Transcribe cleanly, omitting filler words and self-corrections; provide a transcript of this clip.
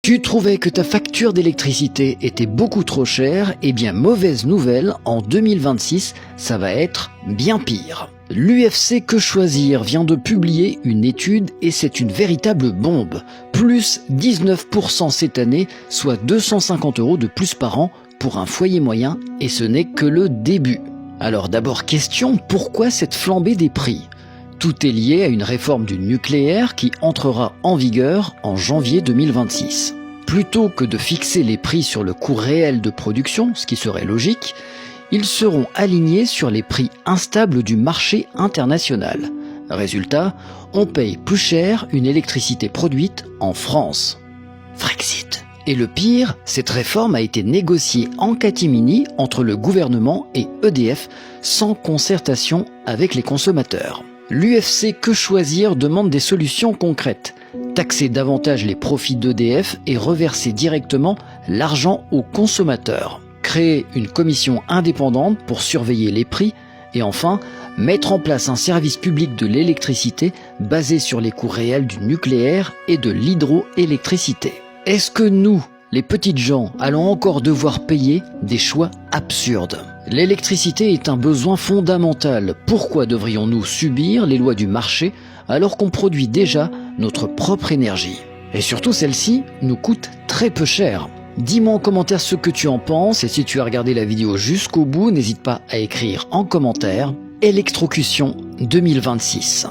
Tu trouvais que ta facture d'électricité était beaucoup trop chère? Eh bien, mauvaise nouvelle, en 2026, ça va être bien pire. L'UFC Que Choisir vient de publier une étude et c'est une véritable bombe. Plus 19% cette année, soit 250 € de plus par an pour un foyer moyen, et ce n'est que le début. Alors d'abord question, pourquoi cette flambée des prix? Tout est lié à une réforme du nucléaire qui entrera en vigueur en janvier 2026. Plutôt que de fixer les prix sur le coût réel de production, ce qui serait logique, ils seront alignés sur les prix instables du marché international. Résultat, on paye plus cher une électricité produite en France. Frexit. Et le pire, cette réforme a été négociée en catimini entre le gouvernement et EDF sans concertation avec les consommateurs. L'UFC Que Choisir demande des solutions concrètes. Taxer davantage les profits d'EDF et reverser directement l'argent aux consommateurs. Créer une commission indépendante pour surveiller les prix. Et enfin, mettre en place un service public de l'électricité basé sur les coûts réels du nucléaire et de l'hydroélectricité. Est-ce que nous, les petites gens, allons encore devoir payer des choix absurdes? L'électricité est un besoin fondamental. Pourquoi devrions-nous subir les lois du marché alors qu'on produit déjà notre propre énergie? Et surtout, celle-ci nous coûte très peu cher. Dis-moi en commentaire ce que tu en penses et si tu as regardé la vidéo jusqu'au bout, n'hésite pas à écrire en commentaire Électrocution 2026.